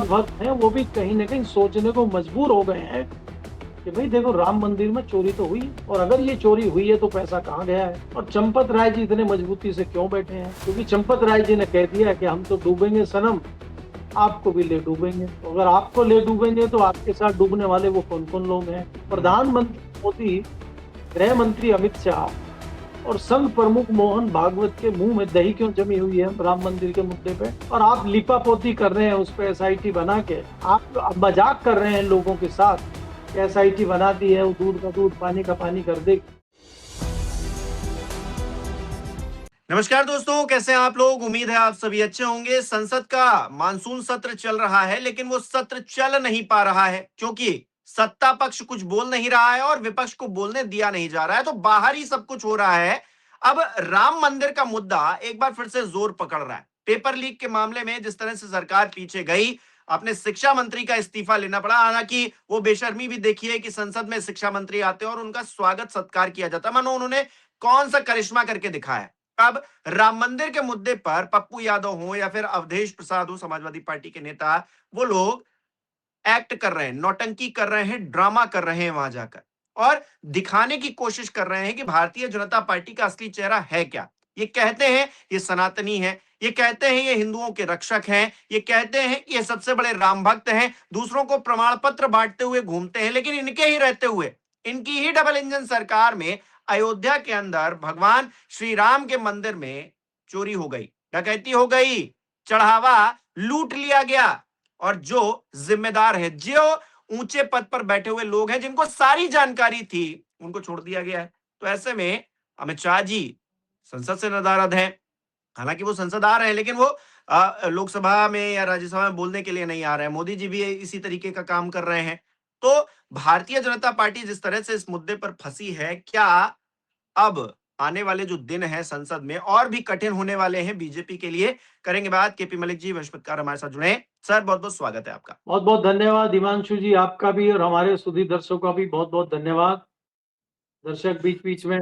भक्त हैं वो भी कहीं न कहीं सोचने को मजबूर हो गए हैं कि भाई देखो राम मंदिर में चोरी तो हुई है और अगर ये चोरी हुई है तो पैसा कहाँ गया है? और चंपत राय जी इतने मजबूती से क्यों बैठे हैं? क्योंकि चंपत राय जी ने कह दिया है कि हम तो डूबेंगे सनम, आपको भी ले डूबेंगे। तो अगर आपको ले डूबेंगे तो आपके साथ डूबने वाले वो कौन-कौन लोग हैं? हुँ। प्रधानमंत्री मोदी, गृह मंत्री अमित शाह और संघ प्रमुख मोहन भागवत के मुंह में दही क्यों जमी हुई है राम मंदिर के मुद्दे पे? और आप लीपापोती कर रहे हैं उस पे एसआईटी बना के। आप मजाक कर रहे हैं लोगों के साथ। एसआईटी बना दी है, वो दूध का दूध, पानी का पानी कर देगी। नमस्कार दोस्तों, कैसे हैं आप लोग? उम्मीद है आप सभी अच्छे होंगे। संसद का मानसून सत्र चल रहा है, लेकिन वो सत्र चल नहीं पा रहा है क्योंकि सत्ता पक्ष कुछ बोल नहीं रहा है और विपक्ष को बोलने दिया नहीं जा रहा है, तो बाहर ही सब कुछ हो रहा है। अब राम मंदिर का मुद्दा एक बार फिर से जोर पकड़ रहा है। पेपर लीक के मामले में जिस तरह से सरकार पीछे गई, अपने शिक्षा मंत्री का इस्तीफा लेना पड़ा। हालांकि वो बेशर्मी भी देखिए कि संसद में शिक्षा मंत्री आते हैं और उनका स्वागत सत्कार किया जाता है, मानो उन्होंने कौन सा करिश्मा करके दिखाया है। अब राम मंदिर के मुद्दे पर पप्पू यादव हो या फिर अवधेश प्रसाद हो, समाजवादी पार्टी के नेता, वो लोग एक्ट कर रहे हैं, नौटंकी कर रहे हैं, ड्रामा कर रहे हैं वहां जाकर और दिखाने की कोशिश कर रहे हैं कि भारतीय जनता पार्टी का असली चेहरा है क्या। ये कहते हैं ये सनातनी है, ये कहते हैं ये हिंदुओं के रक्षक हैं, ये कहते हैं कि ये सबसे बड़े राम भक्त हैं, दूसरों को प्रमाण पत्र बांटते हुए घूमते हैं, लेकिन इनके ही रहते हुए, इनकी ही डबल इंजन सरकार में अयोध्या के अंदर भगवान श्री राम के मंदिर में चोरी हो गई, डकैती हो गई, चढ़ावा लूट लिया गया और जो जिम्मेदार है, जो ऊंचे पद पर बैठे हुए लोग हैं, जिनको सारी जानकारी थी, उनको छोड़ दिया गया है। तो ऐसे में अमित शाह जी संसद से नदारद हैं। हालांकि वो संसद आ रहे हैं, लेकिन वो लोकसभा में या राज्यसभा में बोलने के लिए नहीं आ रहे हैं। मोदी जी भी इसी तरीके का काम कर रहे हैं। तो भारतीय जनता पार्टी जिस तरह से इस मुद्दे पर फंसी है, क्या अब आने वाले जो दिन हैं संसद में और भी कठिन होने वाले हैं बीजेपी के लिए? करेंगे बात। केपी मलिक जी वंशपतकार हमारे साथ जुड़े हैं। सर, बहुत बहुत स्वागत है आपका। बहुत-बहुत धन्यवाद हिमांशु जी, आपका भी और हमारे सुधी दर्शकों का भी बहुत-बहुत धन्यवाद। दर्शक बीच-बीच में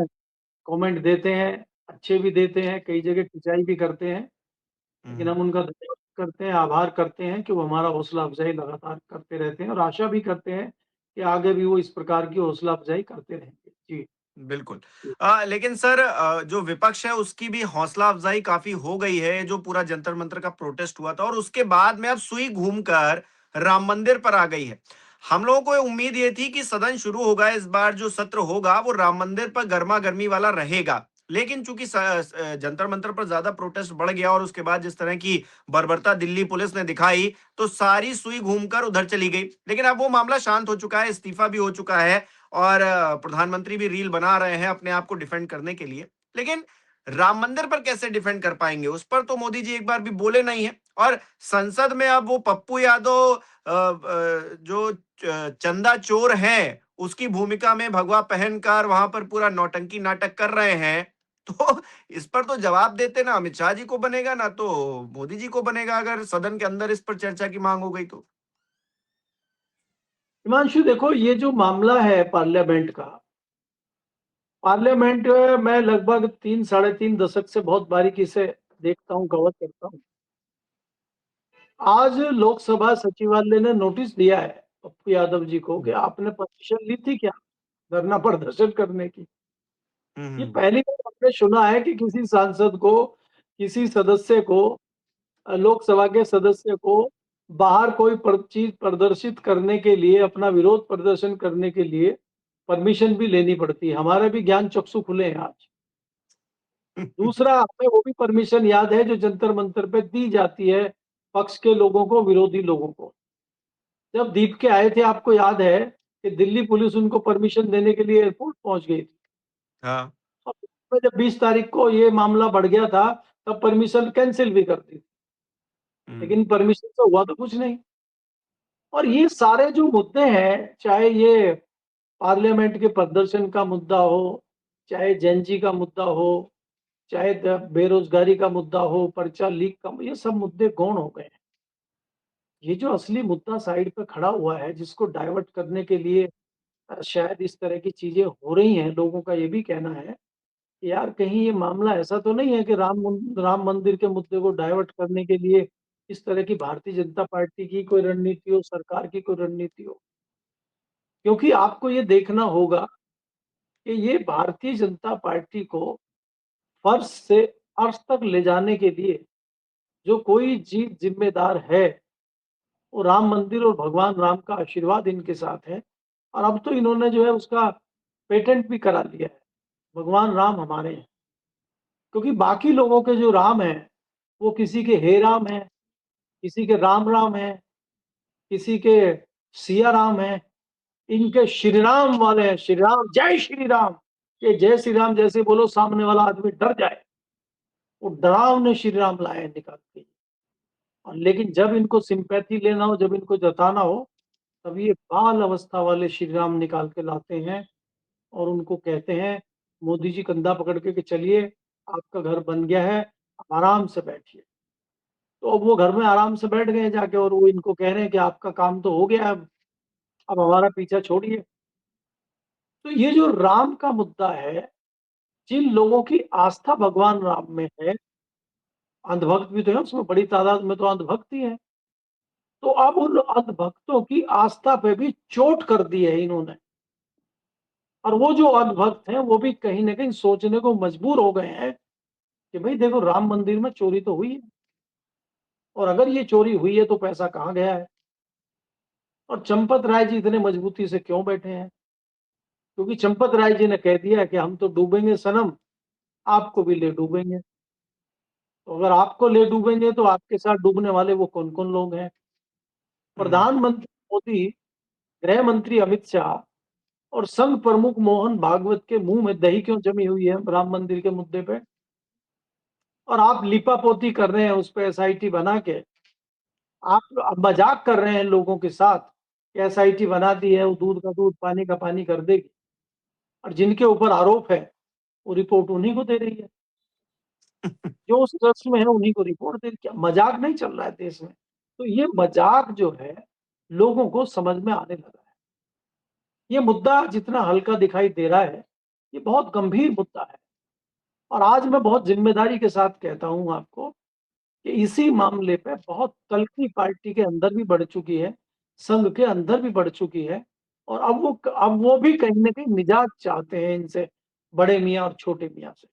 कमेंट देते हैं, अच्छे भी देते हैं, कई जगह खिंचाई भी करते हैं, लेकिन हम्म। हम उनका धन्यवाद करते हैं, आभार करते हैं कि वो हमारा हौसला अफ़ज़ाई लगातार करते रहते हैं और आशा भी करते हैं कि आगे भी वो इस प्रकार की हौसला अफ़ज़ाई करते रहेंगे। जी, बिल्कुल। जी। लेकिन सर, जो विपक्ष है उसकी भी हौसला अफजाई काफी हो गई है। जो पूरा जंतर मंतर का प्रोटेस्ट हुआ था और उसके बाद में अब सुई घूमकर राम मंदिर पर आ गई है। हम लोगों को उम्मीद ये थी कि सदन शुरू होगा, इस बार जो सत्र होगा वो राम मंदिर पर गर्मा गर्मी वाला रहेगा, लेकिन चूंकि जंतर मंतर पर ज्यादा प्रोटेस्ट बढ़ गया और उसके बाद जिस तरह की बर्बरता दिल्ली पुलिस ने दिखाई, तो सारी सुई घूमकर उधर चली गई। लेकिन अब वो मामला शांत हो चुका है, इस्तीफा भी हो चुका है और प्रधानमंत्री भी रील बना रहे हैं अपने आप को डिफेंड करने के लिए। लेकिन राम मंदिर पर कैसे डिफेंड कर पाएंगे? उस पर तो मोदी जी एक बार भी बोले नहीं है और संसद में अब वो पप्पू यादव जो चंदा चोर हैं, उसकी भूमिका में भगवा पहनकर वहां पर पूरा नौटंकी नाटक कर रहे हैं। तो इस पर तो जवाब देते ना अमित शाह जी को बनेगा, ना तो मोदी जी को बनेगा, अगर सदन के अंदर इस पर चर्चा की मांग हो गई तो। हिमांशु देखो ये जो मामला है पार्लियामेंट का, पार्लियामेंट मैं लगभग 3 साढ़े 3 दशक से बहुत बारीकी से देखता हूँ, कवर करता हूँ। आज लोकसभा सचिवालय ने नोटिस दिया है पप्पू यादव जी को कि आपने परमिशन ली थी क्या धरना प्रदर्शन करने की? ये हम्म। पहली बार हमने सुना है कि किसी सांसद को, किसी सदस्य को, लोकसभा के सदस्य को बाहर कोई चीज प्रदर्शित करने के लिए, अपना विरोध प्रदर्शन करने के लिए परमिशन भी लेनी पड़ती है। हमारे भी ज्ञान चक्षु खुले हैं आज। दूसरा, हमें वो भी परमिशन याद है जो जंतर मंतर पे दी जाती है पक्ष के लोगों को, विरोधी लोगों को। जब दीप के आए थे, आपको याद है कि दिल्ली पुलिस उनको परमिशन देने के लिए एयरपोर्ट पहुंच गई थी। हाँ। और जब 20 तारीख को ये मामला बढ़ गया था, तब परमिशन कैंसिल भी कर दी। हम्म। लेकिन परमिशन से हुआ तो कुछ नहीं। और ये सारे जो मुद्दे हैं, चाहे ये पार्लियामेंट के प्रदर्शन का मुद्दा हो, चाहे जेनजी का मुद्दा हो, चाहे बेरोजगारी का मुद्दा हो, पर्चा लीक का, ये सब मुद्दे गौण हो गए हैं। ये जो असली मुद्दा साइड पे खड़ा हुआ है, जिसको डाइवर्ट करने के लिए शायद इस तरह की चीजें हो रही हैं, लोगों का ये भी कहना है कि यार कहीं ये मामला ऐसा तो नहीं है कि राम मंदिर के मुद्दे को डाइवर्ट करने के लिए इस तरह की भारतीय जनता पार्टी की कोई रणनीति हो, सरकार की कोई रणनीति हो। क्योंकि आपको ये देखना होगा कि ये भारतीय जनता पार्टी को फर्श से अर्श तक ले जाने के लिए जो कोई जिम्मेदार है, वो राम मंदिर और भगवान राम का आशीर्वाद इनके साथ है। और अब तो इन्होंने जो है उसका पेटेंट भी करा लिया है, भगवान राम हमारे हैं। क्योंकि बाकी लोगों के जो राम हैं, वो किसी के हे राम हैं, किसी के राम राम हैं, किसी के सिया राम हैं, इनके श्री राम वाले हैं, श्री राम, जय श्री राम। ये जय श्री राम जैसे बोलो सामने वाला आदमी डर जाए, वो डरावने श्री राम लाए हैं निकाल के। और लेकिन जब इनको सिंपैथी लेना हो, जब इनको जताना हो, तब ये बाल अवस्था वाले श्री राम निकाल के लाते हैं और उनको कहते हैं, मोदी जी कंधा पकड़ के कि चलिए आपका घर बन गया है, आप आराम से बैठिए। तो अब वो घर में आराम से बैठ गए जाके और वो इनको कह रहे हैं कि आपका काम तो हो गया अब हमारा पीछा छोड़िए। तो ये जो राम का मुद्दा है, जिन लोगों की आस्था भगवान राम में है, अंधभक्त भी तो है उसमें, बड़ी तादाद में तो अंधभक्त ही है। तो अब उन अंधभक्तों की आस्था पे भी चोट कर दी है इन्होंने। और वो जो अंधभक्त हैं, वो भी कहीं न कहीं सोचने को मजबूर हो गए हैं कि भाई देखो राम मंदिर में चोरी तो हुई है, और अगर ये चोरी हुई है तो पैसा कहाँ गया है? और चंपत राय जी इतने मजबूती से क्यों बैठे हैं? क्योंकि चंपत राय जी ने कह दिया है कि हम तो डूबेंगे सनम, आपको भी ले डूबेंगे। तो अगर आपको ले डूबेंगे तो आपके साथ डूबने वाले वो कौन-कौन लोग हैं? हम्म। प्रधानमंत्री मोदी, गृह मंत्री अमित शाह और संघ प्रमुख मोहन भागवत के मुंह में दही क्यों जमी हुई है राम मंदिर के मुद्दे पे? और आप लीपापोती कर रहे हैं उस पे एसआईटी बना के। आप मजाक कर रहे हैं लोगों के साथ कि एसआईटी बना दी है, वो दूध का दूध, पानी का पानी कर देगी। और जिनके ऊपर आरोप है, वो रिपोर्ट उन्हीं को दे रही है। जो उस ट्रस्ट में है उन्हीं को रिपोर्ट दे रही है। क्या मजाक नहीं चल रहा है देश में? तो ये मजाक जो है, लोगों को समझ में आने लगा है। ये मुद्दा जितना हल्का दिखाई दे रहा है, ये बहुत गंभीर मुद्दा है। और आज मैं बहुत ज़िम्मेदारी के साथ कहता हूँ आपको कि इसी मामले पे बहुत तल्खी पार्टी के अंदर भी बढ़ चुकी है, संघ के अंदर भी बढ़ चुकी है। और अब वो भी कहीं न कहीं निजात चाहते हैं इनसे, बड़े मियाँ और छोटे मियाँ से।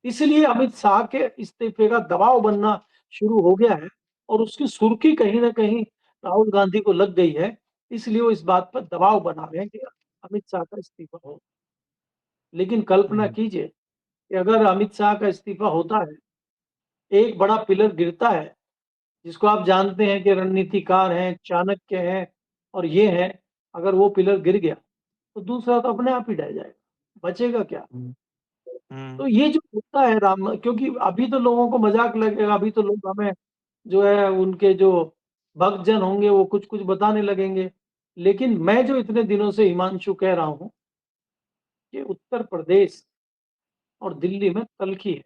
इसलिए अमित शाह के इस्तीफे का दबाव बनना शुरू हो गया है और उसकी सुर्खी कहीं न कहीं राहुल गांधी को लग गई है। इसलिए वो इस बात पर दबाव बना रहे हैं कि अमित शाह का इस्तीफा हो। लेकिन कल्पना हम्म। कीजिए कि अगर अमित शाह का इस्तीफा होता है, एक बड़ा पिलर गिरता है, जिसको आप जानते हैं कि रणनीतिकार हैं, चाणक्य हैं और ये हैं, अगर वो पिलर गिर गया, तो दूसरा तो अपने आप ही ढह जाएगा, बचेगा क्या? हम्म। हम्म। तो ये जो मुद्दा है राम, क्योंकि अभी तो लोगों को मज़ाक लगेगा, अभी तो लोग हमें जो है उनके जो भक्तजन होंगे वो कुछ-कुछ बताने लगेंगे। लेकिन मैं जो इतने दिनों से हिमांशु कह रहा हूँ कि उत्तर प्रदेश और दिल्ली में तल्खी है।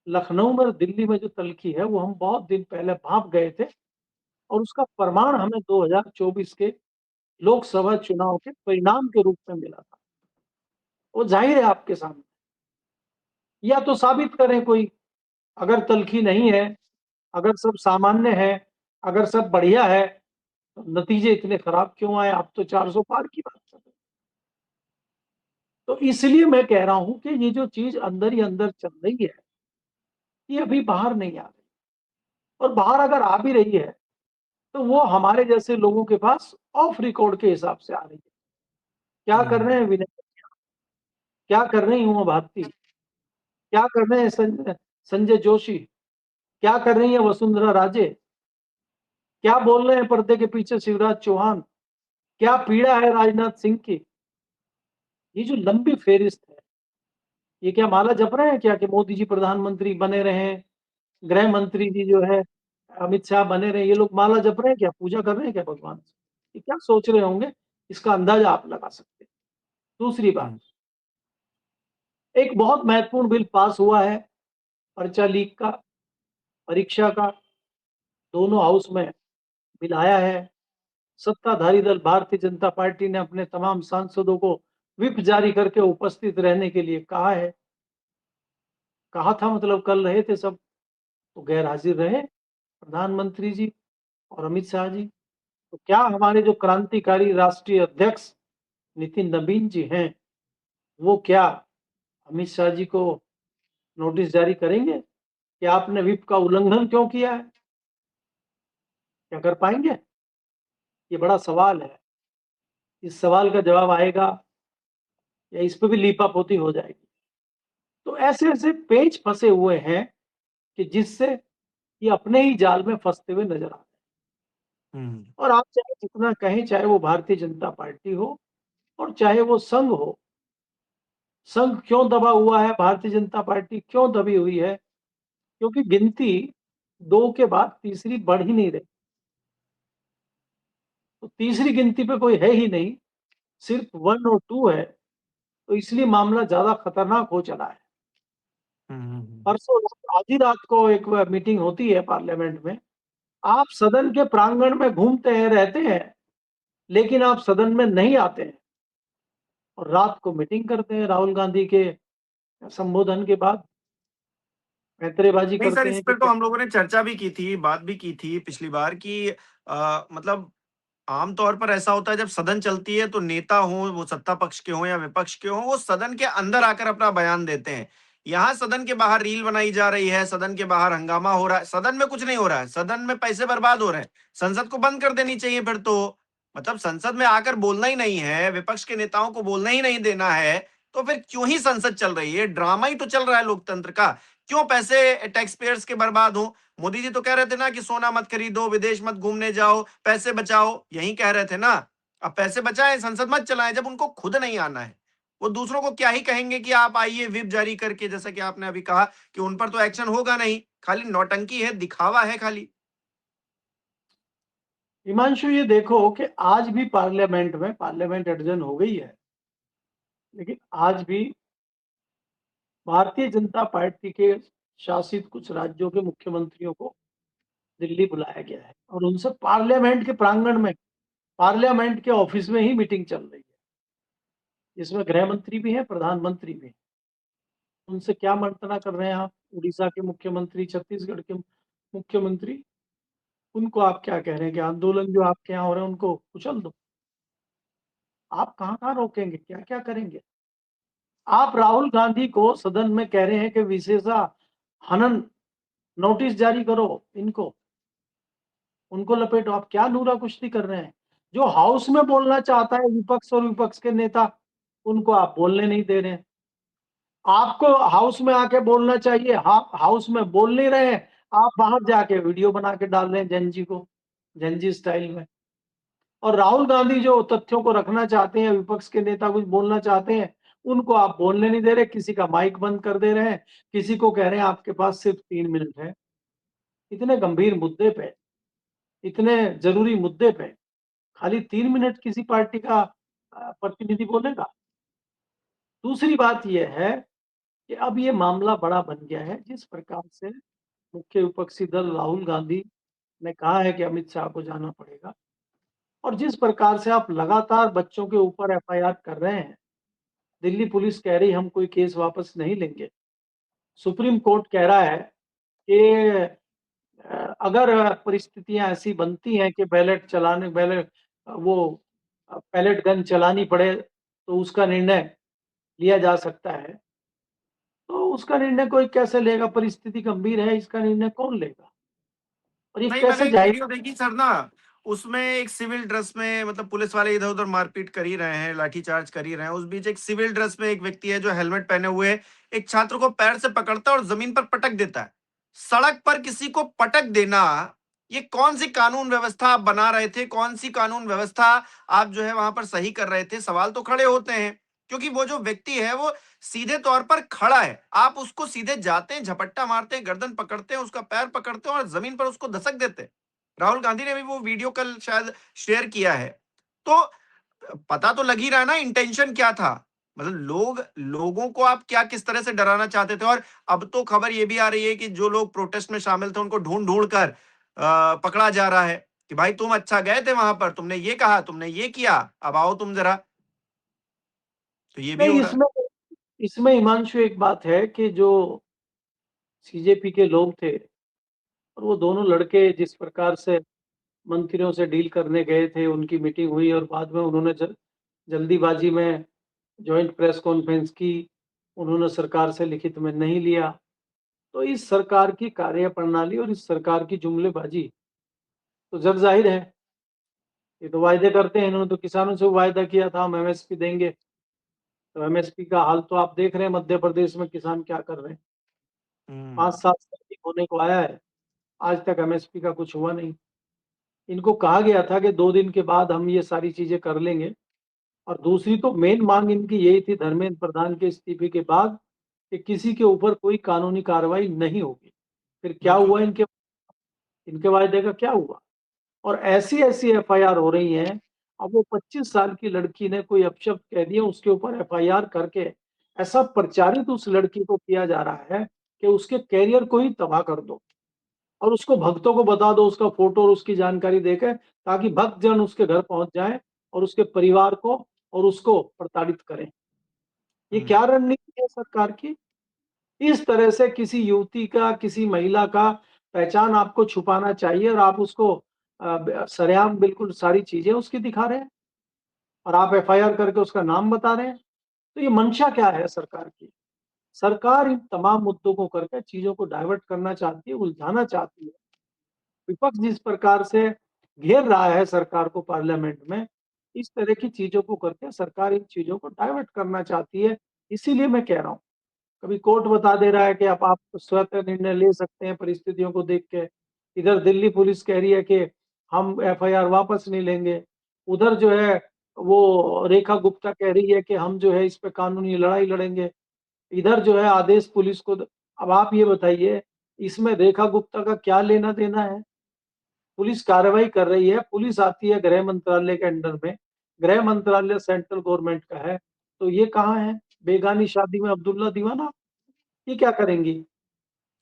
लखनऊ में और दिल्ली में जो तल्खी है वो हम बहुत दिन पहले भाँप गए थे और उसका प्रमाण हमें 2024 के लोकसभा चुनाव के परिणाम के रूप में मिला था। वो ज़ाहिर है आपके सामने। या तो साबित करें कोई, अगर तल्खी नहीं है, अगर सब सामान्य है, अगर सब बढ़िया है, तो नतीजे इतने खराब क्यों आए? आप तो 400 पार की बात कर रहे हैं। तो इसलिए मैं कह रहा हूँ कि ये जो चीज़ अंदर ही अंदर चल रही है, ये अभी बाहर नहीं आ रही। और बाहर अगर आ भी रही है, तो वो हमारे जैसे लोगों के पास ऑफ रिकॉर्ड के हिसाब से आ रही है। क्या कर रहे हम्म। हैं विनय? क्या कर रही हैं उमा भारती? क्या कर रहे हैं संजय जोशी? क्या कर रही हैं वसुंधरा राजे? क्या बोल रहे हैं पर्दे के पीछे शिवराज चौहान? क्या पीड़ा है राजनाथ सिंह की? ये जो लंबी फेहरिस्त है, ये क्या माला जप रहे हैं क्या कि मोदी जी प्रधानमंत्री बने रहें, गृह मंत्री जी जो है अमित शाह बने रहे? ये लोग माला जप रहे हैं क्या? पूजा कर रहे हैं क्या भगवान से? ये क्या सोच रहे होंगे? इसका अंदाजा आप लगा सकते हैं। दूसरी बात, हम्म। एक बहुत महत्वपूर्ण बिल पास हुआ है, पर्चा लीक का, परीक्षा का, दोनों हाउस में बिल आया है। सत्ताधारी दल भारतीय जनता पार्टी ने अपने तमाम सांसदों को व्हिप जारी करके उपस्थित रहने के लिए कहा है। कहा था मतलब कल रहे थे सब, तो गैर हाजिर रहे। प्रधानमंत्री जी और अमित शाह जी। तो क्या हमारे जो क्रांतिकारी राष्ट्रीय अध्यक्ष नितिन नवीन जी हैं, वो क्या अमित शाह जी को नोटिस जारी करेंगे कि आपने व्हिप का उल्लंघन क्यों किया है? क्या कर पाएंगे? ये बड़ा सवाल है। इस सवाल का जवाब आएगा या इस पे भी लीपापोती हो जाएगी। तो ऐसे-ऐसे पेच फंसे हुए हैं कि जिससे ये अपने ही जाल में फंसते हुए नजर आते हम्म। हैं। और आप चाहे जितना कहें, चाहे वो भारतीय जनता पार्टी हो और चाहे वो संघ हो, संघ क्यों दबा हुआ है, भारतीय जनता पार्टी क्यों दबी हुई है? क्योंकि गिनती 2 के बाद तीसरी बढ़ ही नहीं रही। तो तीसरी गिनती पे कोई है ही नहीं, सिर्फ 1 और 2 है, तो इसलिए मामला ज़्यादा खतरनाक हो चला है। हम्म। परसों आधी रात को एक मीटिंग होती है पार्लियामेंट में, आप सदन के प्रांगण में घूमते हैं, रहते हैं, लेकिन आप सदन में नहीं आते हैं और रात को मीटिंग करते हैं राहुल गांधी के संबोधन के बाद, पैंतरेबाजी नहीं सर, करते इस हैं कि पर तो क्या। हम लोगों ने चर्चा भी की थी, बात भी की थी पिछली बार कि मतलब आमतौर पर ऐसा होता है जब सदन चलती है तो नेता हो, वो सत्ता पक्ष के हों या विपक्ष के हों, वो सदन के अंदर आकर अपना बयान देते हैं। यहाँ सदन के बाहर रील बनाई जा रही है, सदन के बाहर हंगामा हो रहा है, सदन में कुछ नहीं हो रहा है, सदन में पैसे बर्बाद हो रहे हैं। संसद को बंद कर देनी चाहिए फिर तो। मतलब संसद में आकर बोलना ही नहीं है, विपक्ष के नेताओं को बोलना ही नहीं देना है, तो फिर क्यों ही संसद चल रही है? ड्रामा ही तो चल रहा है लोकतंत्र का। क्यों पैसे टैक्स पेयर्स के बर्बाद हो? मोदी जी तो कह रहे थे ना कि सोना मत खरीदो, विदेश मत घूमने जाओ, पैसे बचाओ, यही कह रहे थे ना। अब पैसे बचाएं, संसद मत चलाएं, जब उनको खुद नहीं आना है। वो दूसरों को क्या ही कहेंगे कि आप आइए व्हिप जारी करके, जैसा कि आपने अभी कहा कि उन पर तो एक्शन होगा नहीं, खाली नौटंकी है, दिखावा है खाली। हिमांशु, ये देखो कि आज भी पार्लियामेंट एडजर्न हो गई है, लेकिन आज भी भारतीय जनता पार्टी के शासित कुछ राज्यों के मुख्यमंत्रियों को दिल्ली बुलाया गया है और उनसे पार्लियामेंट के प्रांगण में, पार्लियामेंट के ऑफिस में ही मीटिंग चल रही है, जिसमें गृह मंत्री भी हैं, प्रधानमंत्री भी हैं। उनसे क्या मंत्रणा कर रहे हैं आप? उड़ीसा के मुख्यमंत्री, छत्तीसगढ़ के मुख्यमंत्री, उनको आप क्या कह रहे हैं कि आंदोलन जो आपके यहाँ हो रहे हैं उनको कुचल दो? आप कहाँ-कहाँ रोकेंगे? क्या-क्या करेंगे? आप राहुल गांधी को सदन में कह रहे हैं कि विशेषा हनन नोटिस जारी करो इनको, उनको लपेटो। आप क्या नूरा कुश्ती कर रहे हैं? जो हाउस में बोलना चाहता है विपक्ष और विपक्ष के नेता, उनको आप बोलने नहीं दे रहे हैं। आपको हाउस में आके बोलना चाहिए, हाउस में बोल नहीं रहे हैं, आप बाहर जाके वीडियो बना के डाल रहे हैं जनजी स्टाइल में। और राहुल गांधी जो तथ्यों को रखना चाहते हैं, विपक्ष के नेता कुछ बोलना चाहते हैं, उनको आप बोलने नहीं दे रहे, किसी का माइक बंद कर दे रहे हैं, किसी को कह रहे हैं आपके पास सिर्फ 3 मिनट है। इतने गंभीर मुद्दे पे, इतने जरूरी मुद्दे पे खाली 3 मिनट किसी पार्टी का प्रतिनिधि बोलेगा? दूसरी बात यह है कि अब ये मामला बड़ा बन गया है। जिस प्रकार से मुख्य विपक्षी दल राहुल गांधी ने कहा है कि अमित शाह को जाना पड़ेगा, और जिस प्रकार से आप लगातार बच्चों के ऊपर एफआईआर कर रहे हैं, दिल्ली पुलिस कह रही हम कोई केस वापस नहीं लेंगे, सुप्रीम कोर्ट कह रहा है कि अगर परिस्थितियां ऐसी बनती हैं कि वो पैलेट गन चलानी पड़े तो उसका निर्णय लिया जा सकता है, तो उसका निर्णय कोई कैसे लेगा? परिस्थिति गंभीर है, इसका निर्णय कौन लेगा? और ये नहीं, मैंने कैसे एक जाएगा? वीडियो देखी सर ना, उसमें एक सिविल ड्रेस में, मतलब पुलिस वाले इधर उधर मारपीट कर ही रहे हैं, लाठीचार्ज कर ही रहे हैं, उस बीच एक सिविल ड्रेस में एक व्यक्ति है जो हेलमेट पहने हुए एक छात्र को पैर से पकड़ता है और जमीन पर पटक देता है। सड़क पर किसी को पटक देना, ये कौन सी कानून व्यवस्था आप बना रहे थे? कौन सी कानून व्यवस्था आप जो है वहां पर सही कर रहे थे? सवाल तो खड़े होते हैं, क्योंकि वो जो व्यक्ति है वो सीधे तौर पर खड़ा है, आप उसको सीधे जाते हैं, झपट्टा मारते हैं, गर्दन पकड़ते हैं, उसका पैर पकड़ते हैं और जमीन पर उसको धसक देते हैं। राहुल गांधी ने भी वो वीडियो कल शायद शेयर किया है। तो पता तो लग ही रहा है ना इंटेंशन क्या था। मतलब लोगों को आप क्या किस तरह से डराना चाहते थे। और अब तो खबर ये भी आ रही है कि जो लोग प्रोटेस्ट में शामिल थे उनको ढूंढ ढूंढ कर पकड़ा जा रहा है कि भाई तुम अच्छा गए थे वहां पर, तुमने ये कहा, तुमने ये किया, अब आओ तुम जरा। तो ये भी नहीं, हो रहा है। इसमें इसमें हिमांशु एक बात है कि जो सीजेपी के लोग थे, और वो दोनों लड़के जिस प्रकार से मंत्रियों से डील करने गए थे, उनकी मीटिंग हुई और बाद में उन्होंने जल्दीबाजी में जॉइंट प्रेस कॉन्फ्रेंस की, उन्होंने सरकार से लिखित में नहीं लिया। तो इस सरकार की कार्यप्रणाली और इस सरकार की जुमलेबाजी तो जग जाहिर है। ये तो वायदे करते हैं, इन्होंने तो किसानों से वायदा किया था हम एमएसपी देंगे। तो एमएसपी का हाल तो आप देख रहे हैं मध्य प्रदेश में किसान क्या कर रहे हैं। 5-7 साल होने को आया है, आज तक एमएसपी का कुछ हुआ नहीं। इनको कहा गया था कि 2 दिन के बाद हम ये सारी चीजें कर लेंगे। और दूसरी तो मेन मांग इनकी यही थी धर्मेंद्र प्रधान के इस्तीफे के बाद कि किसी के ऊपर कोई कानूनी कार्रवाई नहीं होगी। फिर क्या बिल्कुल। हुआ इनके इनके वायदे का क्या हुआ? और ऐसी-ऐसी एफआईआर हो रही हैं। अब वो 25 साल की लड़की ने कोई अपशब्द कह दिया, उसके ऊपर एफआईआर करके ऐसा प्रचारित उस लड़की को किया जा रहा है कि उसके करियर को ही तबाह कर दो और उसको भक्तों को बता दो उसका फोटो और उसकी जानकारी देके, ताकि भक्तजन उसके घर पहुंच जाएं और उसके परिवार को और उसको प्रताड़ित करें। ये हम्म। क्या रणनीति है सरकार की? इस तरह से किसी युवती का, किसी महिला का पहचान आपको छुपाना चाहिए और आप उसको सरेआम बिल्कुल सारी चीजें उसकी दिखा रहे हैं और आप एफआईआर करके उसका नाम बता रहे हैं। तो ये मंशा क्या है सरकार की? सरकार इन तमाम मुद्दों को करके चीजों को डाइवर्ट करना चाहती है, उलझाना चाहती है। विपक्ष जिस प्रकार से घेर रहा है सरकार को पार्लियामेंट में, इस तरह की चीजों को करके सरकार इन चीजों को डाइवर्ट करना चाहती है। इसीलिए मैं कह रहा हूँ, कभी कोर्ट बता दे रहा है कि अब आप स्वतः निर्णय ले सकते हैं परिस्थितियों को देख के। इधर दिल्ली पुलिस कह रही है कि हम एफआईआर वापस नहीं लेंगे। उधर जो है वो रेखा गुप्ता कह रही है कि हम जो है इस पे कानूनी लड़ाई लड़ेंगे। इधर जो है आदेश पुलिस को अब आप ये बताइए, इसमें रेखा गुप्ता का क्या लेना-देना है? पुलिस कार्रवाई कर रही है, पुलिस आती है गृह मंत्रालय के अंडर में, गृह मंत्रालय सेंट्रल गवर्नमेंट का है, तो ये कहाँ है? बेगानी शादी में अब्दुल्ला दीवाना, ये क्या करेंगी?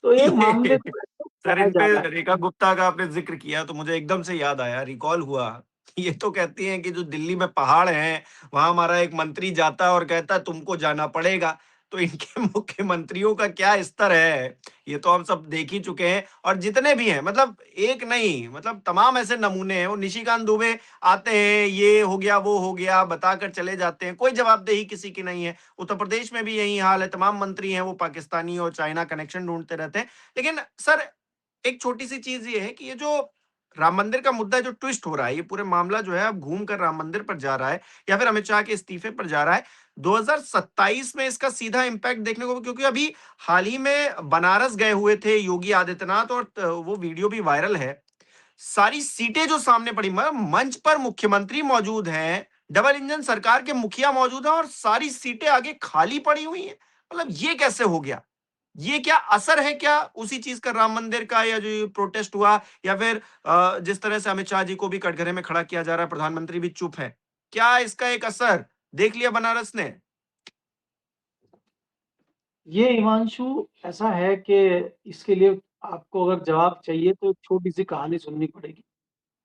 तो ये मामले को ऐसे सर, चलाया इन जा पे रहा है। रेखा गुप्ता का आपने ज़िक्र किया तो मुझे एकदम से याद आया, रिकॉल हुआ। ये तो कहती हैं कि जो दिल्ली में पहाड़ हैं, वहाँ हमारा एक मंत्री जाता है और कहता है तुमको जाना पड़ेगा। तो इनके मुख्यमंत्रियों का क्या स्तर है, ये तो हम सब देख ही चुके हैं। और जितने भी हैं, मतलब एक नहीं, मतलब तमाम ऐसे नमूने हैं। वो निशिकांत दुबे आते हैं, ये हो गया, वो हो गया, बताकर चले जाते हैं, कोई जवाबदेही किसी की नहीं है। उत्तर प्रदेश में भी यही हाल है, तमाम मंत्री हैं वो पाकिस्तानी और चाइना कनेक्शन ढूँढते रहते हैं। लेकिन सर, एक छोटी-सी चीज़ ये है कि ये जो राम मंदिर का मुद्दा जो ट्विस्ट हो रहा है, ये पूरा मामला जो है अब घूम कर राम मंदिर पर जा रहा है या फिर अमित शाह के इस्तीफे पर जा रहा है। 2027 में इसका सीधा इम्पैक्ट देखने को, क्योंकि अभी हाल ही में बनारस गए हुए थे योगी आदित्यनाथ और वो वीडियो भी वायरल है। सारी सीटें जो सामने पड़ी, मंच पर मुख्यमंत्री मौजूद हैं, डबल इंजन सरकार के मुखिया मौजूद हैं और सारी सीटें आगे खाली पड़ी हुई हैं। मतलब ये कैसे हो गया? ये क्या असर है क्या उसी चीज का, राम मंदिर का, या जो ये प्रोटेस्ट हुआ, या फिर जिस तरह से अमित शाह जी को भी कटघरे में खड़ा किया जा रहा है, प्रधानमंत्री भी चुप है, क्या इसका एक असर देख लिया बनारस ने? ये हिमांशु ऐसा है कि इसके लिए आपको अगर जवाब चाहिए तो एक छोटी-सी कहानी सुननी पड़ेगी।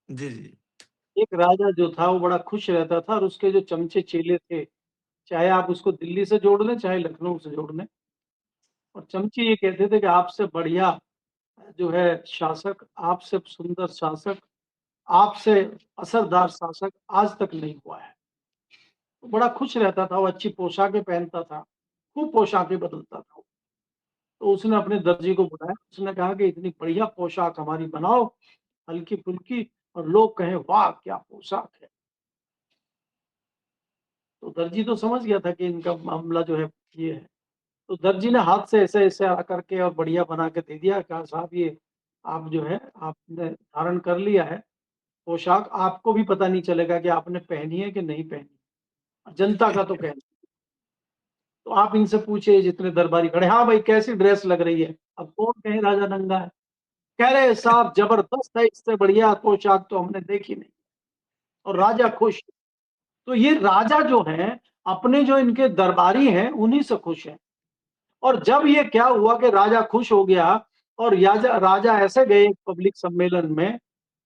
जी, जी। एक राजा जो था वो बड़ा खुश रहता था और उसके जो चमचे चेले थे, चाहे आप उसको दिल्ली से जोड़ लें, चाहे लखनऊ से जोड़ लें, और चमचे ये कहते थे कि आपसे बढ़िया जो है शासक, आपसे सुंदर शासक, आपसे असरदार शासक आज तक नहीं हुआ है। तो बड़ा खुश रहता था, वो अच्छी पोशाकें पहनता था, खूब पोशाकें बदलता था। तो उसने अपने दर्जी को बुलाया, उसने कहा कि इतनी बढ़िया पोशाक हमारी बनाओ, हल्की-फुल्की, और लोग कहें वाह! क्या पोशाक है। तो दर्जी तो समझ गया था कि इनका मामला जो है ये है। तो दर्जी ने हाथ से ऐसे-ऐसे करके और बढ़िया बना के दे दिया, कहा साहब ये आप जो है आपने धारण कर लिया है पोशाक, आपको भी पता नहीं चलेगा कि आपने पहनी है कि नहीं पहनी। जनता का तो कहना। तो आप इनसे पूछिए जितने दरबारी खड़े, हाँ भाई कैसी ड्रेस लग रही है? अब कौन कहे राजा नंगा है? कह रहे साहब जबरदस्त है, इससे बढ़िया पोशाक तो हमने देखी नहीं। और राजा खुश। तो ये राजा जो है अपने जो इनके दरबारी हैं उन्हीं से खुश है। और जब ये क्या हुआ कि राजा खुश हो गया और राजा राजा ऐसे गए एक पब्लिक सम्मेलन में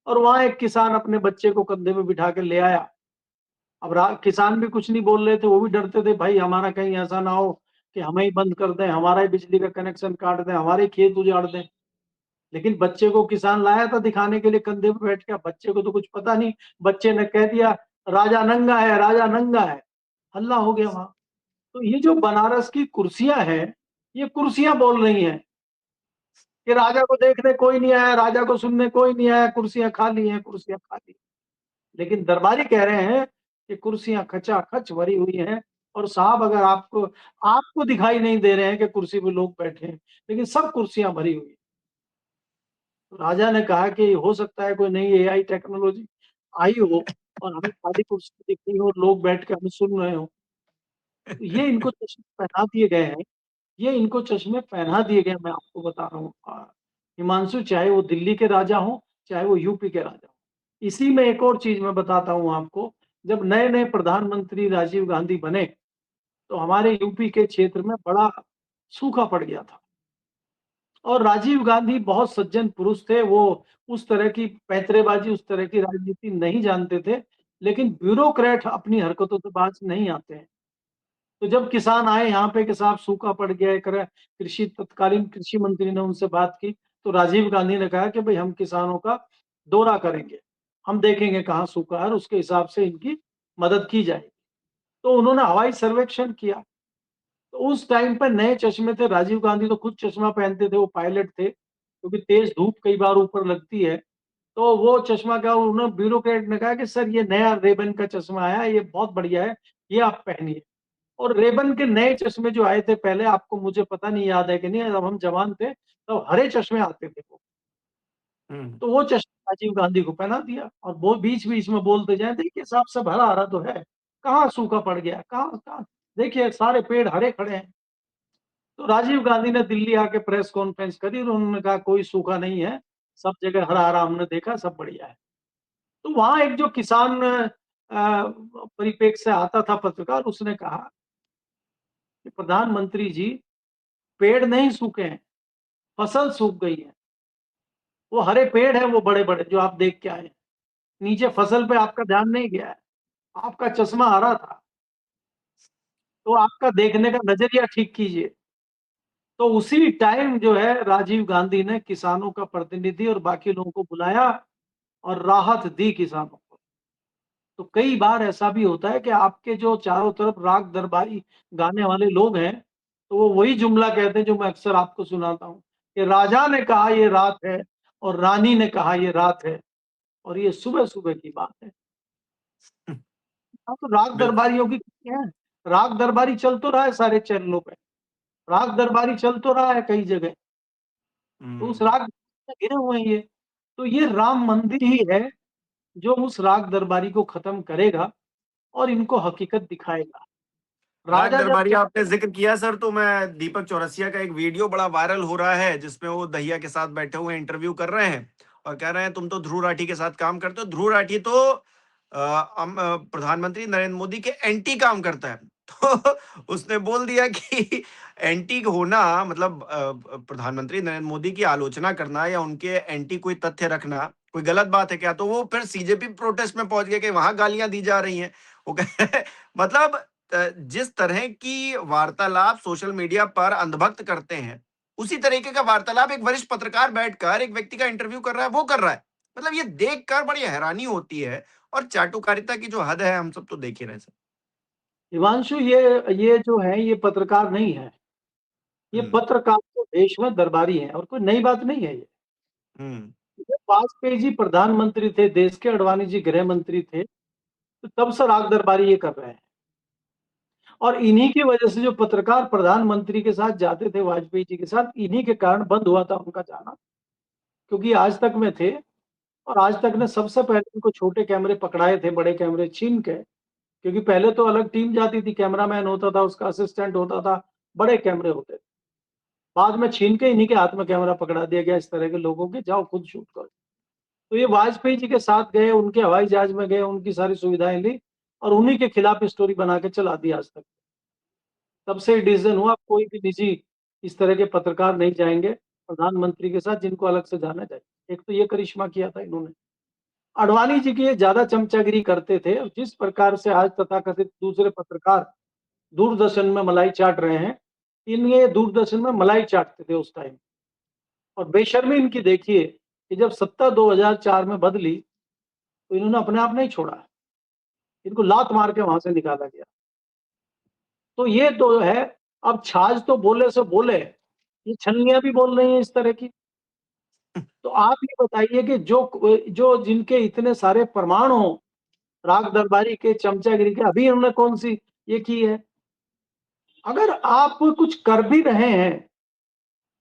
और वहां एक किसान अपने बच्चे को कंधे में बिठा के ले आया। अब किसान भी कुछ नहीं बोल रहे थे, वो भी डरते थे भाई हमारा कहीं ऐसा ना हो कि हमें ही बंद कर दें, हमारा ही बिजली का कनेक्शन काट दें, हमारे खेत उजाड़ दें। लेकिन बच्चे को किसान लाया था दिखाने के लिए कंधे पे बैठ के, बच्चे को तो कुछ पता नहीं, बच्चे ने कह दिया राजा नंगा है, राजा नंगा है, हल्ला हो गया वहां। तो ये जो बनारस की कुर्सियां हैं, ये कुर्सियां बोल रही हैं कि राजा को देखने कोई नहीं आया, राजा को सुनने कोई नहीं आया, कुर्सियां खाली हैं, कुर्सियां खाली। लेकिन दरबारी कह रहे हैं कि कुर्सियां खचाखच भरी हुई हैं, और साहब अगर आपको आपको दिखाई नहीं दे रहे हैं कि कुर्सी पे लोग बैठे हैं, लेकिन सब कुर्सियां भरी हुई हैं। तो राजा ने कहा कि हो सकता है कोई नई एआई टेक्नोलॉजी आई हो और हमें खाली कुर्सी दिख रही हो और लोग बैठ के हमें सुन रहे हो। तो ये इनको चश्मे पहना दिए गए हैं, ये इनको चश्मे पहना दिए गए हैं, मैं आपको बता रहा हूँ। हिमांशु, चाहे वो दिल्ली के राजा हों, चाहे वो यूपी के राजा हों। इसी में एक और चीज मैं बताता हूँ आपको, जब नए नए प्रधानमंत्री राजीव गांधी बने तो हमारे यूपी के क्षेत्र में बड़ा सूखा पड़ गया था, और राजीव गांधी बहुत सज्जन पुरुष थे। वो उस तरह की पैंतरेबाजी, उस तरह की राजनीति नहीं जानते थे, लेकिन ब्यूरोक्रेट अपनी हरकतों से बाज नहीं आते हैं। तो जब किसान आए यहाँ पे कि साहब सूखा पड़ गया है, कृषि तत्कालीन कृषि मंत्री ने उनसे बात की, तो राजीव गांधी ने कहा कि भाई हम किसानों का दौरा करेंगे, हम देखेंगे कहाँ सूखा है और उसके हिसाब से इनकी मदद की जाएगी। तो उन्होंने हवाई सर्वेक्षण किया। तो उस टाइम पे नए चश्मे थे, राजीव गांधी तो खुद चश्मा पहनते थे, वो पायलट थे, क्योंकि तेज धूप कई बार ऊपर लगती है। तो वो चश्मा क्या, उन्होंने ब्यूरोक्रेट ने कहा कि सर ये नया रेबन का चश्मा आया है, ये बहुत बढ़िया है, ये आप पहनिए। और रेबन के नए चश्मे जो आए थे पहले, आपको मुझे पता नहीं याद है कि नहीं, जब हम जवान थे तो हरे चश्मे आते थे वो। हम्म। तो वो चश्मा राजीव गांधी को पहना दिया, और वो बीच बीच में बोलते जाए, देखिए साहब सब हरा हरा तो है, कहाँ सूखा पड़ गया, कहाँ कहाँ, देखिए सारे पेड़ हरे खड़े हैं। तो राजीव गांधी ने दिल्ली आके प्रेस कॉन्फ्रेंस करी और उन्होंने कहा कोई सूखा नहीं है, सब जगह हरा हरा हमने देखा, सब बढ़िया है। तो वहां एक जो किसान परिप्रेक्ष्य से आता था पत्रकार, उसने कहा कि प्रधानमंत्री जी, पेड़ नहीं सूखे हैं, फसल सूख गई है। वो हरे पेड़ है, वो बड़े बड़े जो आप देख के आए, नीचे फसल पे आपका ध्यान नहीं गया है, आपका चश्मा हरा था, तो आपका देखने का नजरिया ठीक कीजिए। तो उसी टाइम जो है राजीव गांधी ने किसानों का प्रतिनिधि और बाकी लोगों को बुलाया और राहत दी किसानों को। तो कई बार ऐसा भी होता है कि आपके जो चारों तरफ राग दरबारी गाने वाले लोग हैं, तो वो वही जुमला कहते हैं जो मैं अक्सर आपको सुनाता हूँ कि राजा ने कहा ये रात है और रानी ने कहा ये रात है और ये सुबह सुबह की बात है। हाँ, तो राग बिल्कुल। दरबारियों की क्या है, राग दरबारी चल तो रहा है सारे चैनलों पे, राग दरबारी चल तो रहा है कई जगह, तो उस हम्म। राग में घिरे हुए हैं ये। तो ये राम मंदिर ही है जो उस राग दरबारी को खत्म करेगा और इनको हकीकत दिखाएगा। राग राजा जब दरबारी आपने चाहे, जिक्र किया सर, तो मैं दीपक चौरसिया का एक वीडियो बड़ा वायरल हो रहा है जिसमें वो दहिया के साथ बैठे हुए इंटरव्यू कर रहे हैं और कह रहे हैं तुम तो ध्रुव राठी के साथ काम करते हो। ध्रुव राठी तो प्रधानमंत्री नरेंद्र मोदी के एंटी काम करता है। तो उसने बोल दिया कि एंटी होना मतलब प्रधानमंत्री नरेंद्र मोदी की आलोचना करना या उनके एंटी कोई तथ्य रखना कोई गलत बात है क्या? तो वो फिर सीजेपी प्रोटेस्ट में पहुंच गए कि वहां गालियां दी जा रही हैं। वो मतलब जिस तरह की वार्तालाप सोशल मीडिया पर अंधभक्त करते हैं, उसी तरीके का वार्तालाप एक वरिष्ठ पत्रकार बैठकर एक व्यक्ति का इंटरव्यू कर रहा है, वो कर रहा है। मतलब ये देखकर बड़ी हैरानी होती है और चाटुकारिता की जो हद है हम सब तो देख ही रहे हैं सर। हिमांशु, ये जो है ये पत्रकार नहीं है, ये हुँ, पत्रकार तो देश में दरबारी है और कोई नई बात नहीं है ये। हुँ, जब वाजपेयी जी प्रधानमंत्री थे देश के, अडवाणी जी गृह मंत्री थे, तो तब से राग दरबारी ये कर रहे हैं। और इन्हीं की वजह से जो पत्रकार प्रधानमंत्री के साथ जाते थे, वाजपेयी जी के साथ, इन्हीं के कारण बंद हुआ था उनका जाना, क्योंकि आज तक में थे। और आज तक ने सबसे पहले उनको छोटे कैमरे पकड़ाए थे बड़े कैमरे छीन के, क्योंकि पहले तो अलग टीम जाती थी, कैमरामैन होता था, उसका असिस्टेंट होता था, बड़े कैमरे होते थे। बाद में छीन के इन्हीं के हाथ में कैमरा पकड़ा दिया गया इस तरह के लोगों के, जाओ खुद शूट करो। तो ये वाजपेयी जी के साथ गए, उनके हवाई जहाज में गए, उनकी सारी सुविधाएं ली और उन्हीं के खिलाफ स्टोरी बना के चला दी आज तक। तब से डिसीजन हुआ कोई भी निजी इस तरह के पत्रकार नहीं जाएंगे प्रधानमंत्री के साथ, जिनको अलग से जाना चाहिए। एक तो ये करिश्मा किया था इन्होंने। अडवाणी जी की ये ज्यादा चमचागिरी करते थे, और जिस प्रकार से आज तथाकथित दूसरे पत्रकार दूरदर्शन में मलाई चाट रहे हैं, इन ये दूरदर्शन में मलाई चाटते थे उस टाइम। और बेशर्मी इनकी देखिए कि जब सत्ता 2004 में बदली, तो इन्होंने अपने आप नहीं छोड़ा। इनको लात मार के वहां से निकाला गया। तो ये तो है। अब छाछ तो बोले सो बोले, ये छलनियां भी बोल रही हैं इस तरह की। तो आप ये बताइए कि जो जो जिनके इतने सारे प्रमाण हो राग दरबारी के, चमचागिरी के, अभी इन्होंने कौन सी ये की है? अगर आप कुछ कर भी रहे हैं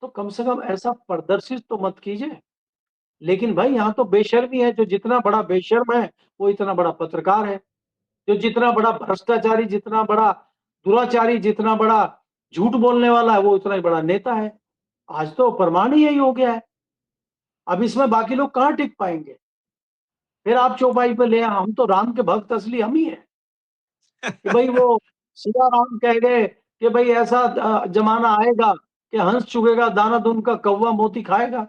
तो कम से कम ऐसा प्रदर्शित तो मत कीजिए। लेकिन भाई यहाँ तो बेशर्मी है। जो जितना बड़ा बेशर्म है वो इतना बड़ा पत्रकार है। जो जितना बड़ा भ्रष्टाचारी, जितना बड़ा दुराचारी, जितना बड़ा झूठ बोलने वाला है, वो उतना ही बड़ा नेता है। आज तो प्रमाण ही यही हो गया है। अब इसमें बाकी लोग कहाँ टिक पाएंगे? फिर आप चौपाई पे ले हम तो राम के भक्त असली हम ही हैं कि भाई वो सीधा राम कह गए कि भाई ऐसा जमाना आएगा कि हंस चुगेगा दाना दून का, कौवा मोती खाएगा।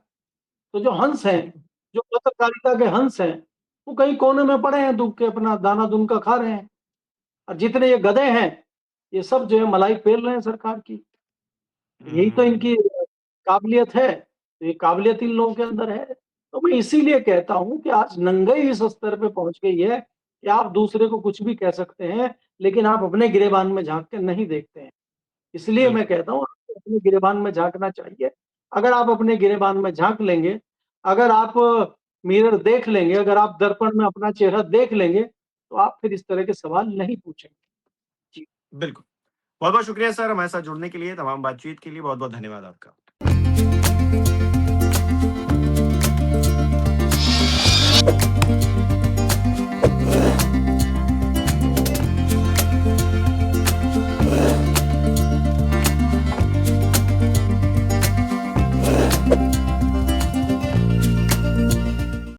तो जो हंस हैं, जो पत्रकारिता के हंस हैं, वो कहीं कोने में पड़े हैं, दुख के अपना दाना दून का खा रहे हैं। और जितने ये गधे हैं, ये सब जो है मलाई पेल रहे हैं सरकार की। यही तो हम्म, इनकी काबिलियत है। तो ये काबिलियत इन लोगों के अंदर है। तो मैं इसीलिए कहता हूं कि आज नंगाई इस स्तर पे पहुंच गई है कि आप दूसरे को कुछ भी कह सकते हैं, लेकिन आप अपने गिरेबान में झांक के नहीं देखते हैं। इसलिए मैं बिल्कुल। कहता हूँ आपको अपने गिरेबान में झांकना चाहिए। अगर आप अपने गिरेबान में झांक लेंगे, अगर आप मिरर देख लेंगे, अगर आप दर्पण में अपना चेहरा देख लेंगे, तो आप फिर इस तरह के सवाल नहीं पूछेंगे। जी। बिल्कुल। बहुत बहुत शुक्रिया सर हमारे साथ जुड़ने के लिए, तमाम बातचीत के लिए बहुत बहुत धन्यवाद आपका।